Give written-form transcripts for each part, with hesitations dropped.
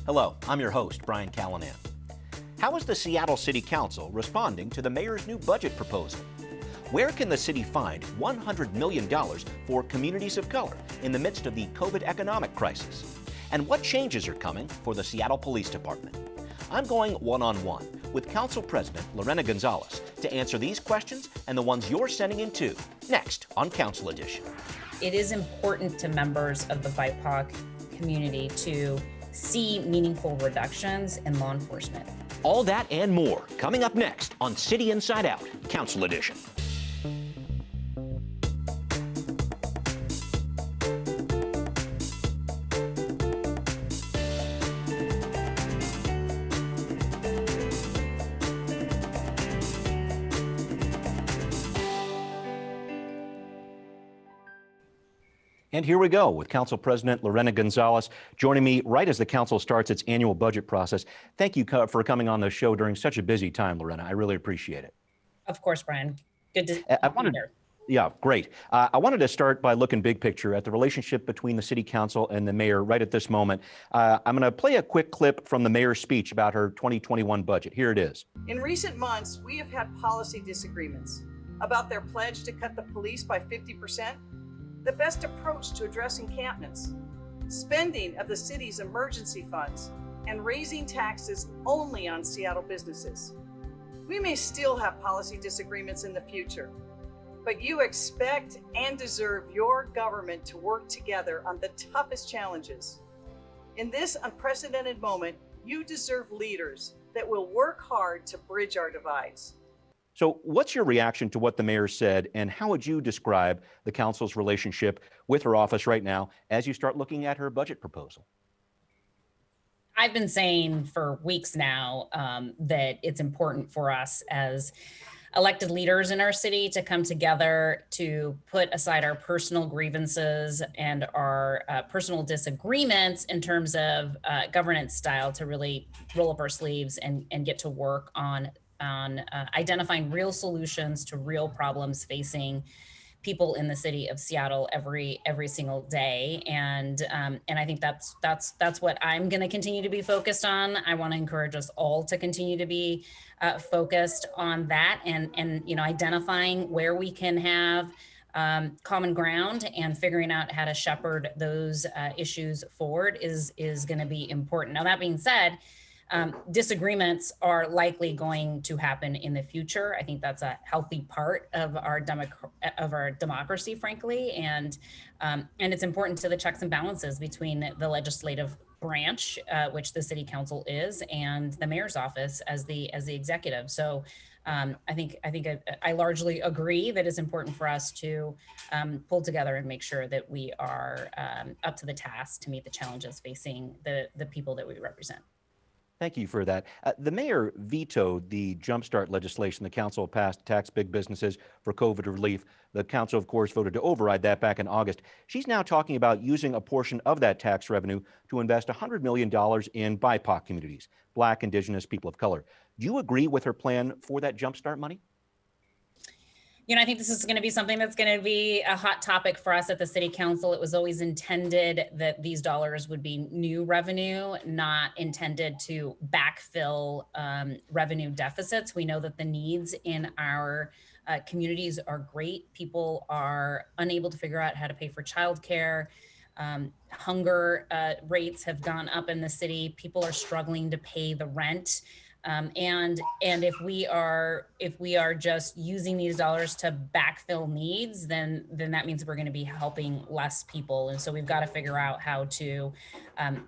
Hello, I'm your host, Brian Callanan. How is the Seattle City Council responding to the mayor's new budget proposal? Where can the city find $100 million for communities of color in the midst of the COVID economic crisis? And what changes are coming for the Seattle Police Department? I'm going one-on-one with Council President Lorena González to answer these questions and the ones you're sending in too, next on Council Edition. It is important to members of the BIPOC community to see meaningful reductions in law enforcement. All that and more coming up next on City Inside Out, Council Edition. And here we go with Council President Lorena González joining me right as the council starts its annual budget process. Thank you for coming on the show during such a busy time, Lorena. I really appreciate it. Of course, Brian. Good to be here. Yeah, great. I wanted to start by looking big picture at the relationship between the city council and the mayor right at this moment. I'm going to play a quick clip from the mayor's speech about her 2021 budget. Here it is. In recent months, we have had policy disagreements about their pledge to cut the police by 50%. The best approach to addressing encampments, spending of the city's emergency funds, and raising taxes only on Seattle businesses. We may still have policy disagreements in the future, but you expect and deserve your government to work together on the toughest challenges. In this unprecedented moment, you deserve leaders that will work hard to bridge our divides. So what's your reaction to what the mayor said, and how would you describe the council's relationship with her office right now as you start looking at her budget proposal? I've been saying for weeks now that it's important for us as elected leaders in our city to come together to put aside our personal grievances and our personal disagreements in terms of governance style to really roll up our sleeves and get to work on identifying real solutions to real problems facing people in the city of Seattle every single day, and I think that's what I'm going to continue to be focused on. I want to encourage us all to continue to be focused on that, and identifying where we can have common ground and figuring out how to shepherd those issues forward is going to be important. Now, that being said, disagreements are likely going to happen in the future. I think that's a healthy part of our democracy, frankly, and it's important to the checks and balances between the legislative branch, which the city council is, and the mayor's office as the executive. So I think I largely agree that it's important for us to pull together and make sure that we are up to the task to meet the challenges facing the people that we represent. Thank you for that. The mayor vetoed the Jumpstart legislation the council passed to tax big businesses for COVID relief. The council, of course, voted to override that back in August. She's now talking about using a portion of that tax revenue to invest $100 million in BIPOC communities, Black, Indigenous, people of color. Do you agree with her plan for that Jumpstart money? I think this is going to be something that's going to be a hot topic for us at the city council. It was always intended that these dollars would be new revenue, not intended to backfill revenue deficits. We know that the needs in our communities are great. People are unable to figure out how to pay for childcare. Hunger rates have gone up in the city. People are struggling to pay the rent. And if we are just using these dollars to backfill needs, then that means we're going to be helping less people. And so we've got to figure out how to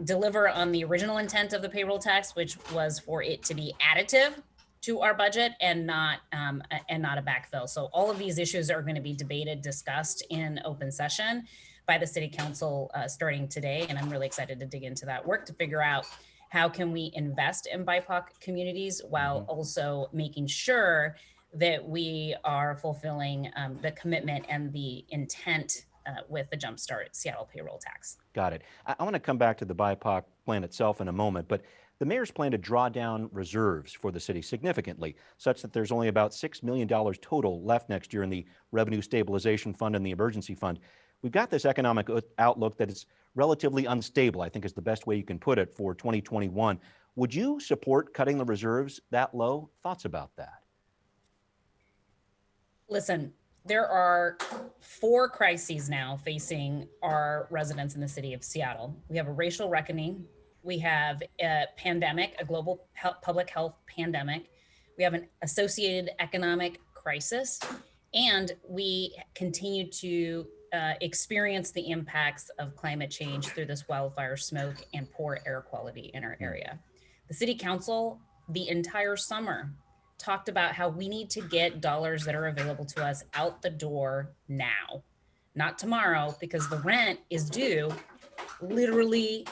deliver on the original intent of the payroll tax, which was for it to be additive to our budget and not a backfill. So all of these issues are going to be debated, discussed in open session by the city council starting today. And I'm really excited to dig into that work to figure out how can we invest in BIPOC communities while also making sure that we are fulfilling the commitment and the intent with the Jumpstart Seattle payroll tax. Got it. I want to come back to the BIPOC plan itself in a moment, but the mayor's plan to draw down reserves for the city significantly, such that there's only about $6 million total left next year in the Revenue Stabilization Fund and the Emergency Fund. we've got this economic outlook that is relatively unstable, I think is the best way you can put it, for 2021. Would you support cutting the reserves that low? Thoughts about that? Listen, there are 4 crises now facing our residents in the city of Seattle. We have a racial reckoning. We have a pandemic, a global public health pandemic. We have an associated economic crisis, and we continue to experience the impacts of climate change through this wildfire smoke and poor air quality in our area. The city council, the entire summer, talked about how we need to get dollars that are available to us out the door now, not tomorrow, because the rent is due literally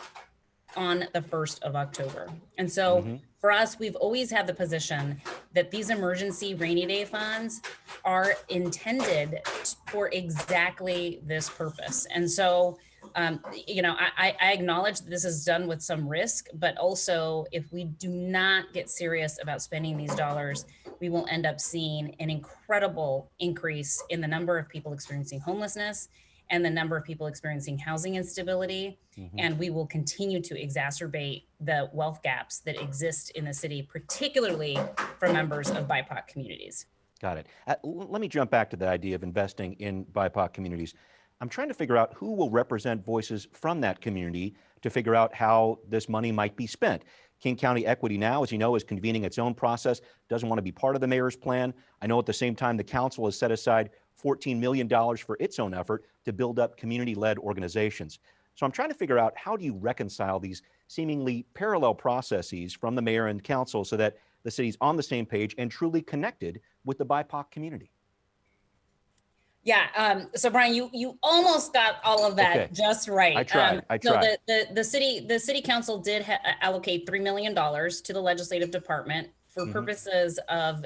on the 1st of October. And so for us, we've always had the position that these emergency rainy day funds are intended for exactly this purpose. And so, I acknowledge that this is done with some risk, but also if we do not get serious about spending these dollars, we will end up seeing an incredible increase in the number of people experiencing homelessness and the number of people experiencing housing instability. And we will continue to exacerbate the wealth gaps that exist in the city, particularly for members of BIPOC communities. Got it. Let me jump back to the idea of investing in BIPOC communities. I'm trying to figure out who will represent voices from that community to figure out how this money might be spent. King County Equity now, as you know, is convening its own process, doesn't want to be part of the mayor's plan. I know at the same time the council has set aside $14 million for its own effort to build up community-led organizations. So I'm trying to figure out, how do you reconcile these seemingly parallel processes from the mayor and council so that the city's on the same page and truly connected with the BIPOC community? Yeah. So Brian, you almost got all of that just right. I tried. So the city council did allocate $3 million to the legislative department for purposes of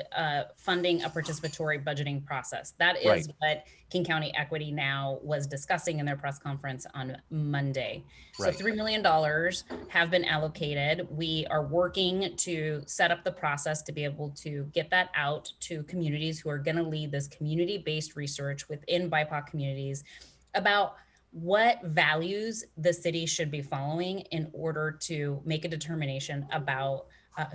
funding a participatory budgeting process. That is what King County Equity now was discussing in their press conference on Monday. So $3 million have been allocated. We are working to set up the process to be able to get that out to communities who are going to lead this community-based research within BIPOC communities about what values the city should be following in order to make a determination about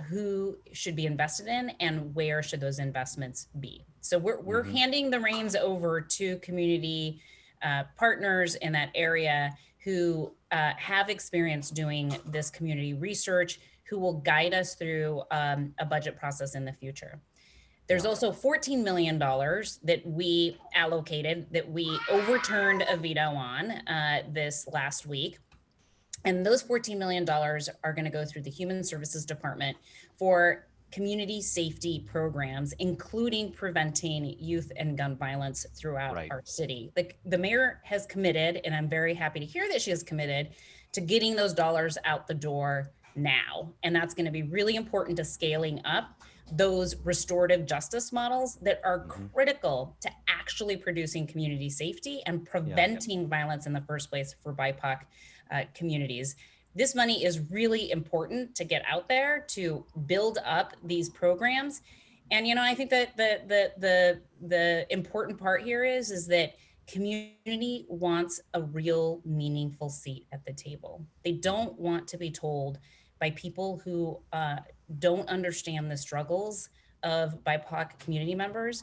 who should be invested in and where should those investments be. So we're handing the reins over to community partners in that area who have experience doing this community research, who will guide us through a budget process in the future. There's also $14 million that we allocated, that we overturned a veto on this last week. And those $14 million are going to go through the Human Services Department for community safety programs, including preventing youth and gun violence throughout our city. The mayor has committed, and I'm very happy to hear that she has committed to getting those dollars out the door now. And that's going to be really important to scaling up those restorative justice models that are critical to actually producing community safety and preventing violence in the first place for BIPOC communities. This money is really important to get out there to build up these programs. And, I think that the important part here is that community wants a real meaningful seat at the table. They don't want to be told by people who don't understand the struggles of BIPOC community members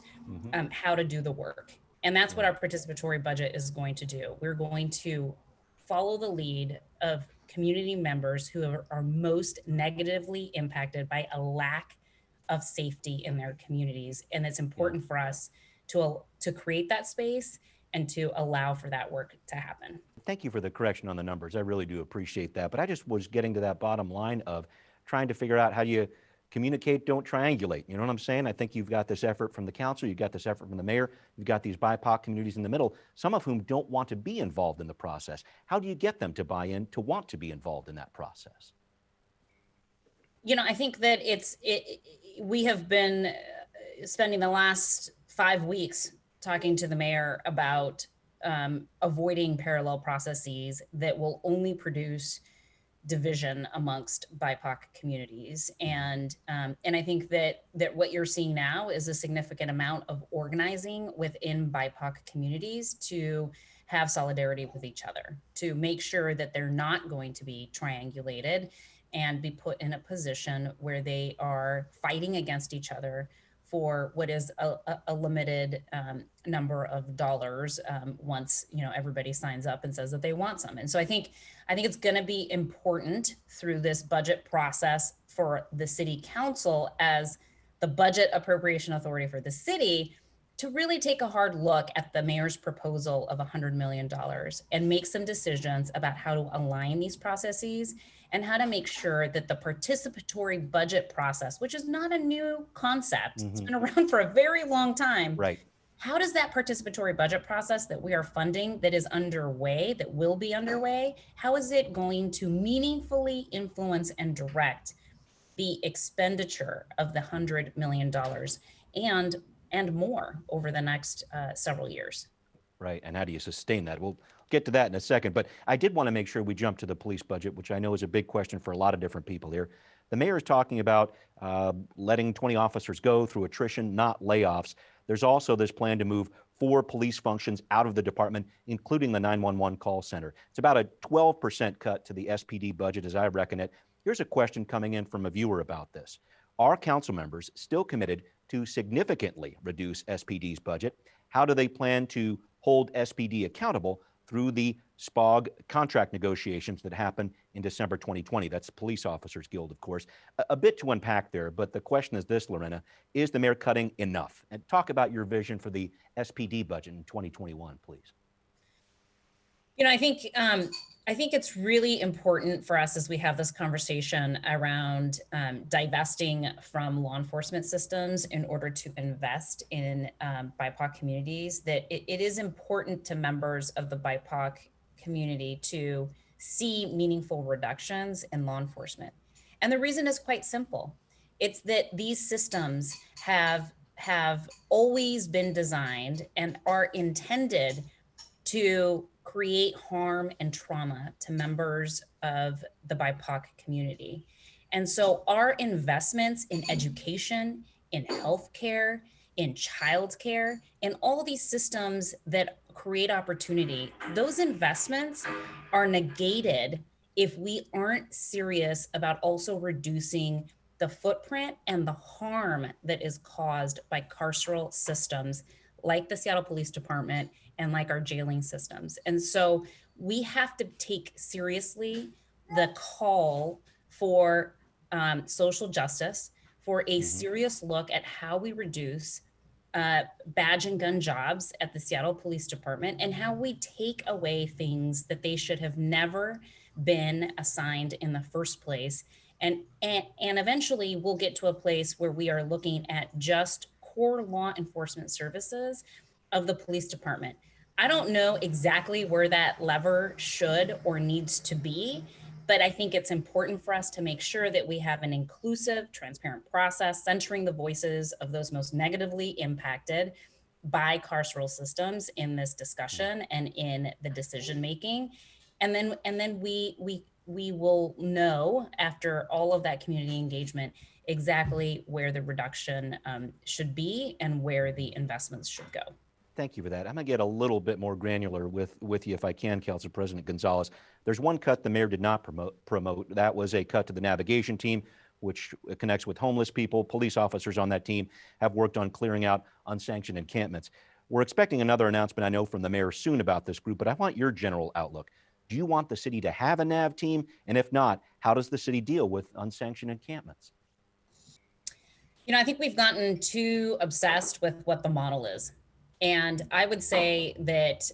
how to do the work. And that's what our participatory budget is going to do. We're going to follow the lead of community members who are most negatively impacted by a lack of safety in their communities. And it's important for us to create that space and to allow for that work to happen. Thank you for the correction on the numbers. I really do appreciate that. But I just was getting to that bottom line of trying to figure out how do you communicate, don't triangulate. You know what I'm saying? I think you've got this effort from the council, you've got this effort from the mayor, you've got these BIPOC communities in the middle, some of whom don't want to be involved in the process. How do you get them to buy in, to want to be involved in that process? I think that we have been spending the last 5 weeks talking to the mayor about avoiding parallel processes that will only produce division amongst BIPOC communities. And I think that what you're seeing now is a significant amount of organizing within BIPOC communities to have solidarity with each other, to make sure that they're not going to be triangulated and be put in a position where they are fighting against each other for what is a limited number of dollars once everybody signs up and says that they want some. And so I think it's going to be important through this budget process for the city council as the budget appropriation authority for the city to really take a hard look at the mayor's proposal of $100 million and make some decisions about how to align these processes and how to make sure that the participatory budget process, which is not a new concept, it's been around for a very long time. Right. How does that participatory budget process that we are funding, that is underway, that will be underway, how is it going to meaningfully influence and direct the expenditure of the $100 million and more over the next several years? Right, and how do you sustain that? We'll get to that in a second, but I did want to make sure we jump to the police budget, which I know is a big question for a lot of different people here. The mayor is talking about letting 20 officers go through attrition, not layoffs. There's also this plan to move 4 police functions out of the department, including the 911 call center. It's about a 12% cut to the SPD budget, as I reckon it. Here's a question coming in from a viewer about this. Are council members still committed to significantly reduce SPD's budget? How do they plan to hold SPD accountable through the SPOG contract negotiations that happened in December 2020? That's the Police Officers Guild, of course. A bit to unpack there, but the question is this, Lorena, is the mayor cutting enough? And talk about your vision for the SPD budget in 2021, please. I think it's really important for us as we have this conversation around divesting from law enforcement systems in order to invest in BIPOC communities, that it is important to members of the BIPOC community to see meaningful reductions in law enforcement. And the reason is quite simple. It's that these systems have always been designed and are intended to create harm and trauma to members of the BIPOC community. And so our investments in education, in healthcare, in childcare, in all these systems that create opportunity, those investments are negated if we aren't serious about also reducing the footprint and the harm that is caused by carceral systems like the Seattle Police Department and like our jailing systems. And so we have to take seriously the call for social justice, for a serious look at how we reduce badge and gun jobs at the Seattle Police Department and how we take away things that they should have never been assigned in the first place. And eventually we'll get to a place where we are looking at just core law enforcement services of the police department. I don't know exactly where that lever should or needs to be, but I think it's important for us to make sure that we have an inclusive, transparent process centering the voices of those most negatively impacted by carceral systems in this discussion and in the decision making. And then we will know after all of that community engagement exactly where the reduction should be and where the investments should go. Thank you for that. I'm going to get a little bit more granular with you if I can, Council President González. There's one cut the mayor did not promote. That was a cut to the navigation team, which connects with homeless people. Police officers on that team have worked on clearing out unsanctioned encampments. We're expecting another announcement, I know, from the mayor soon about this group, but I want your general outlook. Do you want the city to have a nav team? And if not, how does the city deal with unsanctioned encampments? I think we've gotten too obsessed with what the model is. And I would say that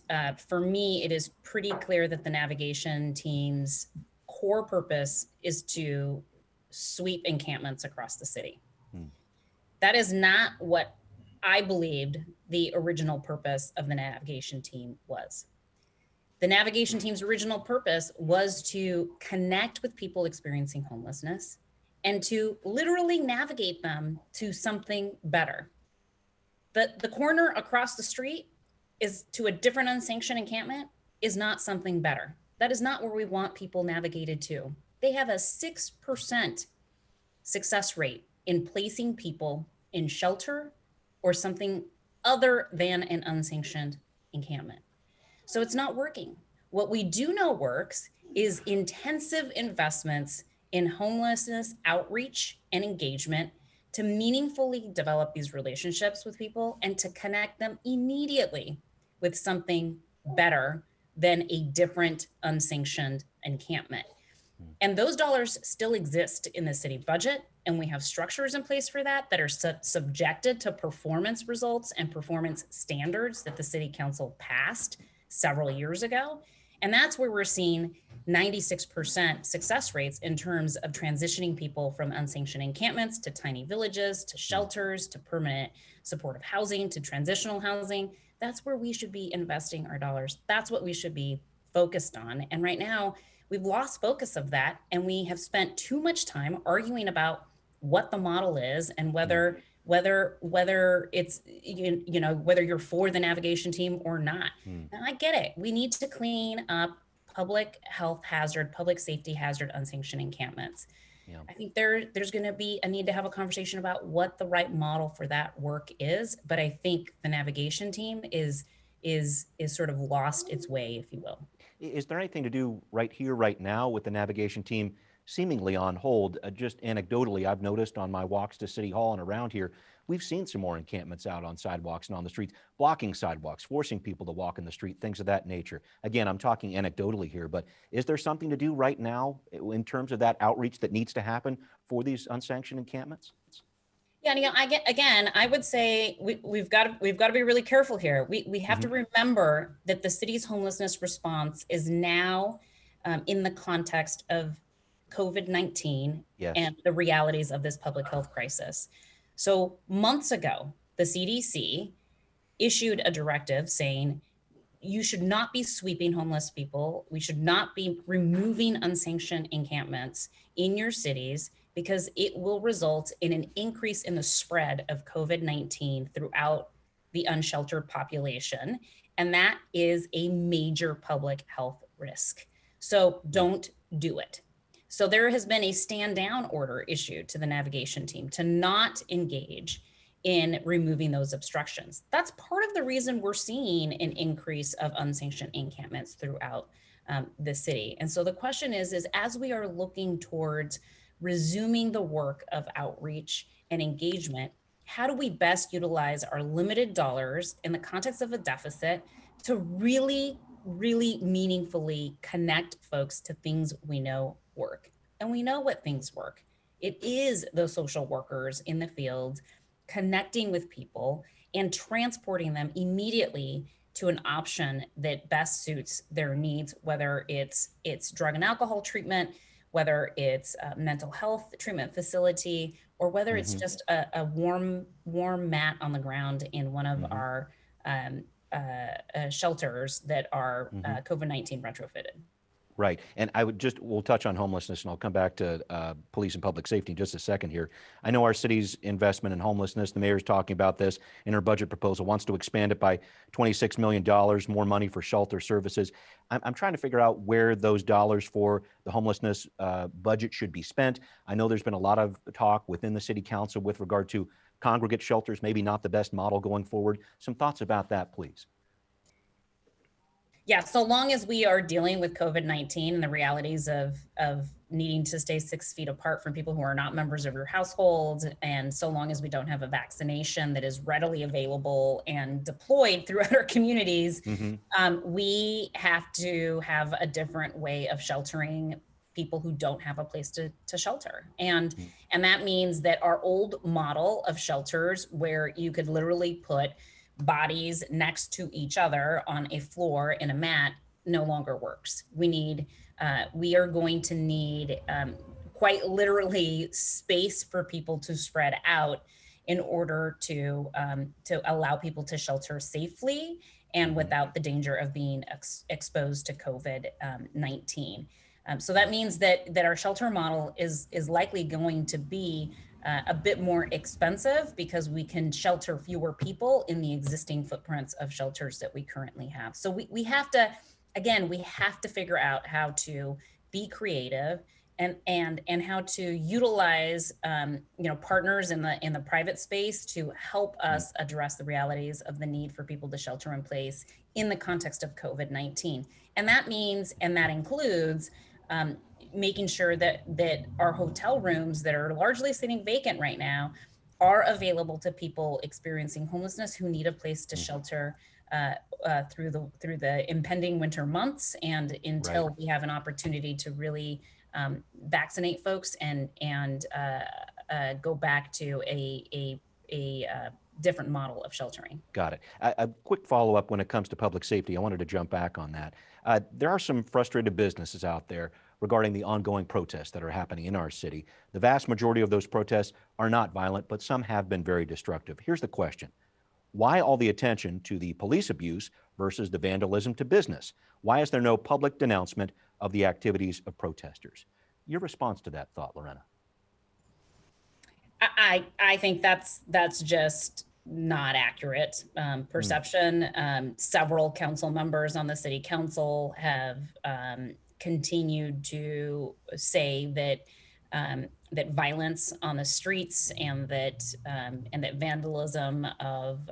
for me, it is pretty clear that the navigation team's core purpose is to sweep encampments across the city. That is not what I believed the original purpose of the navigation team was. The navigation team's original purpose was to connect with people experiencing homelessness and to literally navigate them to something better. The corner across the street is to a different unsanctioned encampment is not something better. That is not where we want people navigated to. They have a 6% success rate in placing people in shelter or something other than an unsanctioned encampment. So it's not working. What we do know works is intensive investments in homelessness outreach and engagement to meaningfully develop these relationships with people and to connect them immediately with something better than a different unsanctioned encampment. And those dollars still exist in the city budget, and we have structures in place for that that are subjected to performance results and performance standards that the city council passed several years ago. And that's where we're seeing 96% success rates in terms of transitioning people from unsanctioned encampments to tiny villages, to shelters, to permanent supportive housing, to transitional housing. That's where we should be investing our dollars. That's what we should be focused on. And right now, we've lost focus of that, and we have spent too much time arguing about what the model is and whether it's whether you're for the navigation team or not. Now, I get it. We need to clean up public health hazard, public safety hazard, unsanctioned encampments. Yeah. I think there's going to be a need to have a conversation about what the right model for that work is. But I think the navigation team is sort of lost its way, if you will. Is there anything to do right here, right now, with the navigation team seemingly on hold? Just anecdotally, I've noticed on my walks to City Hall and around here, we've seen some more encampments out on sidewalks and on the streets, blocking sidewalks, forcing people to walk in the street, things of that nature. Again, I'm talking anecdotally here, but is there something to do right now in terms of that outreach that needs to happen for these unsanctioned encampments? Yeah, I would say we've got to be really careful here. We have to remember that the city's homelessness response is now in the context of COVID-19 and the realities of this public health crisis. So months ago, the CDC issued a directive saying you should not be sweeping homeless people. We should not be removing unsanctioned encampments in your cities, because it will result in an increase in the spread of COVID-19 throughout the unsheltered population. And that is a major public health risk. So don't do it. So there has been a stand down order issued to the navigation team to not engage in removing those obstructions. That's part of the reason we're seeing an increase of unsanctioned encampments throughout the city. And so the question is as we are looking towards resuming the work of outreach and engagement, how do we best utilize our limited dollars in the context of a deficit to really, really meaningfully connect folks to things we know work? And we know what things work. It is the social workers in the field connecting with people and transporting them immediately to an option that best suits their needs, whether it's drug and alcohol treatment, whether it's a mental health treatment facility, or whether it's just a warm mat on the ground in one of our shelters that are COVID-19 retrofitted. Right. And we'll touch on homelessness, and I'll come back to police and public safety in just a second here. I know our city's investment in homelessness, the mayor's talking about this in her budget proposal, wants to expand it by $26 million, more money for shelter services. I'm trying to figure out where those dollars for the homelessness budget should be spent. I know there's been a lot of talk within the city council with regard to congregate shelters, maybe not the best model going forward. Some thoughts about that, please. Yeah, so long as we are dealing with COVID-19 and the realities of needing to stay 6 feet apart from people who are not members of your household, and so long as we don't have a vaccination that is readily available and deployed throughout our communities, we have to have a different way of sheltering people who don't have a place to shelter. And that means that our old model of shelters, where you could literally put bodies next to each other on a floor in a mat, no longer works. We are going to need quite literally space for people to spread out in order to allow people to shelter safely and without the danger of being exposed to COVID-19. So that means that our shelter model is likely going to be a bit more expensive because we can shelter fewer people in the existing footprints of shelters that we currently have. So we have to figure out how to be creative and how to utilize partners in the private space to help us address the realities of the need for people to shelter in place in the context of COVID-19. And that means, and that includes making sure that our hotel rooms that are largely sitting vacant right now are available to people experiencing homelessness who need a place to shelter through the impending winter months, and until we have an opportunity to really vaccinate folks and go back to a different model of sheltering. Got it. A quick follow-up when it comes to public safety. I wanted to jump back on that. There are some frustrated businesses out there regarding the ongoing protests that are happening in our city. The vast majority of those protests are not violent, but some have been very destructive. Here's the question. Why all the attention to the police abuse versus the vandalism to business? Why is there no public denouncement of the activities of protesters? Your response to that thought, Lorena? I think that's just not accurate perception. Several council members on the city council have continued to say that that violence on the streets and that vandalism of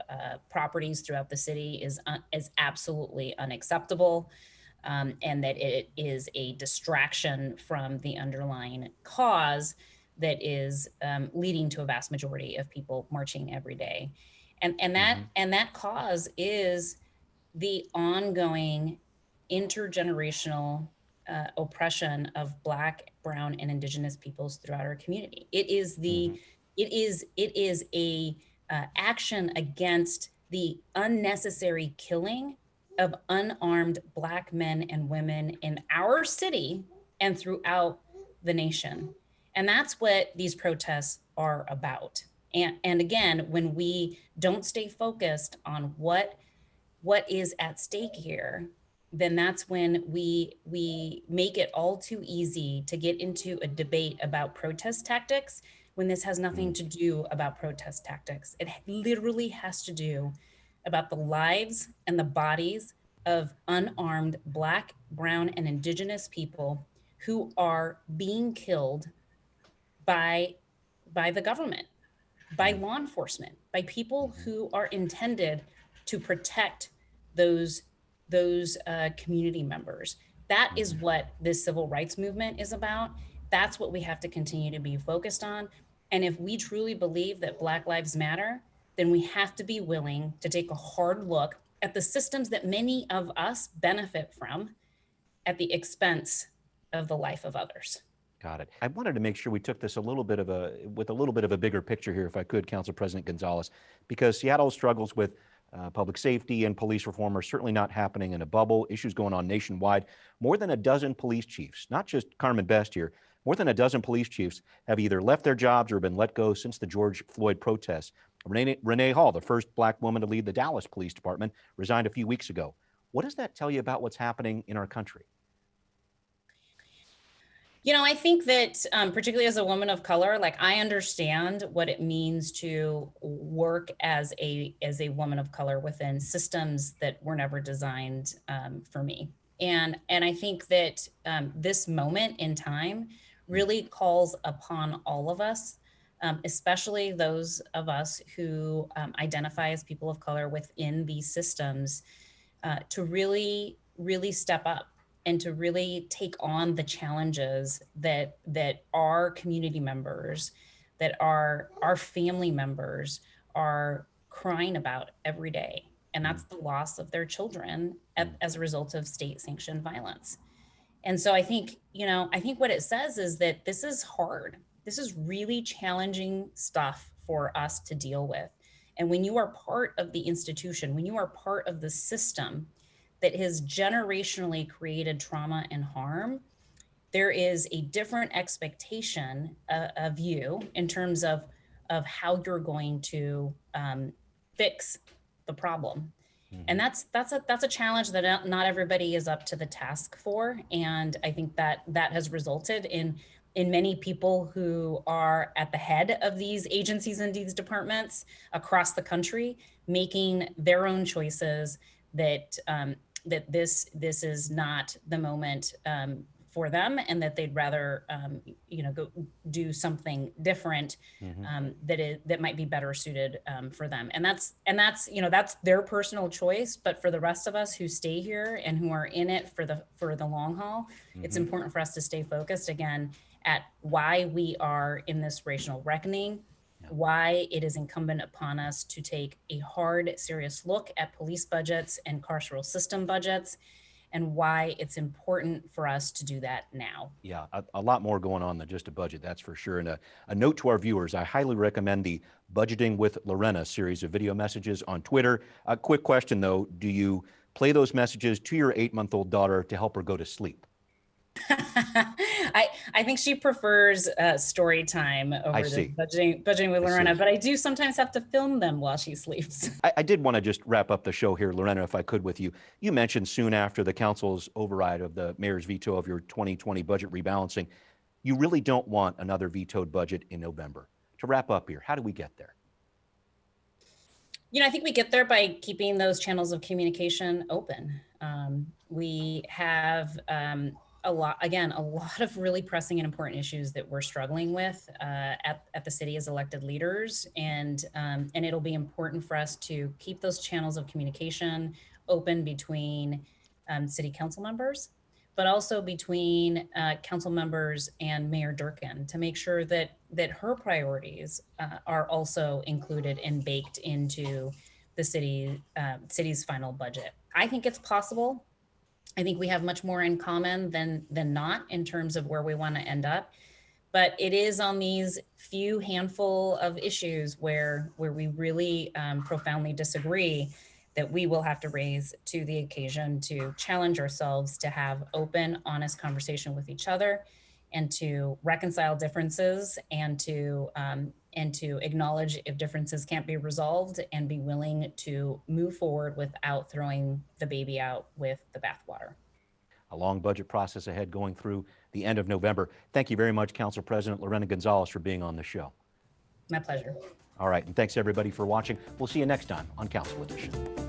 properties throughout the city is absolutely unacceptable, and that it is a distraction from the underlying cause that is leading to a vast majority of people marching every day, and that cause is the ongoing intergenerational oppression of Black, Brown, and Indigenous peoples throughout our community. It is a action against the unnecessary killing of unarmed Black men and women in our city and throughout the nation. And that's what these protests are about. And again, when we don't stay focused on what is at stake here, then that's when we make it all too easy to get into a debate about protest tactics when this has nothing to do about protest tactics. It literally has to do about the lives and the bodies of unarmed Black, Brown, and Indigenous people who are being killed by the government, by law enforcement, by people who are intended to protect those community members. That is what this civil rights movement is about. That's what we have to continue to be focused on. And if we truly believe that Black lives matter, then we have to be willing to take a hard look at the systems that many of us benefit from at the expense of the life of others. Got it. I wanted to make sure we took this with a little bit of a bigger picture here, if I could, Council President González, because Seattle's struggles with public safety and police reform are certainly not happening in a bubble. Issues going on nationwide. More than a dozen police chiefs, not just Carmen Best here, more than a dozen police chiefs have either left their jobs or been let go since the George Floyd protests. Renee Hall, the first Black woman to lead the Dallas Police Department, resigned a few weeks ago. What does that tell you about what's happening in our country? You know, I think that particularly as a woman of color, like I understand what it means to work as a woman of color within systems that were never designed for me. And I think that this moment in time really calls upon all of us, especially those of us who identify as people of color within these systems, to really, really step up and to really take on the challenges that our community members, that our family members are crying about every day. And that's the loss of their children as a result of state-sanctioned violence. And so I think what it says is that this is hard. This is really challenging stuff for us to deal with. And when you are part of the institution, when you are part of the system that has generationally created trauma and harm, there is a different expectation of you in terms of how you're going to fix the problem. And that's a challenge that not everybody is up to the task for. And I think that has resulted in many people who are at the head of these agencies and these departments across the country making their own choices that this is not the moment for them, and that they'd rather, go do something different that might be better suited for them. And that's their personal choice. But for the rest of us who stay here and who are in it for the long haul, it's important for us to stay focused again at why we are in this racial reckoning, why it is incumbent upon us to take a hard, serious look at police budgets and carceral system budgets, and why it's important for us to do that now. Yeah, a lot more going on than just a budget, that's for sure. And a note to our viewers, I highly recommend the Budgeting with Lorena series of video messages on Twitter. A quick question though, do you play those messages to your 8-month-old daughter to help her go to sleep? I think she prefers story time over the budgeting with Lorena, but I do sometimes have to film them while she sleeps. I did want to just wrap up the show here, Lorena, if I could with you. You mentioned soon after the council's override of the mayor's veto of your 2020 budget rebalancing, you really don't want another vetoed budget in November. To wrap up here, how do we get there? I think we get there by keeping those channels of communication open. We have a lot of really pressing and important issues that we're struggling with at the city as elected leaders, and it'll be important for us to keep those channels of communication open between city council members, but also between council members and Mayor Durkan, to make sure that her priorities are also included and baked into the city's final budget. I think it's possible. I think we have much more in common than not in terms of where we want to end up. But it is on these few handful of issues where we really profoundly disagree that we will have to raise to the occasion to challenge ourselves to have open, honest conversation with each other, and to reconcile differences, and to acknowledge if differences can't be resolved, and be willing to move forward without throwing the baby out with the bathwater. A long budget process ahead going through the end of November. Thank you very much, Council President Lorena González, for being on the show. My pleasure. All right, and thanks everybody for watching. We'll see you next time on Council Edition.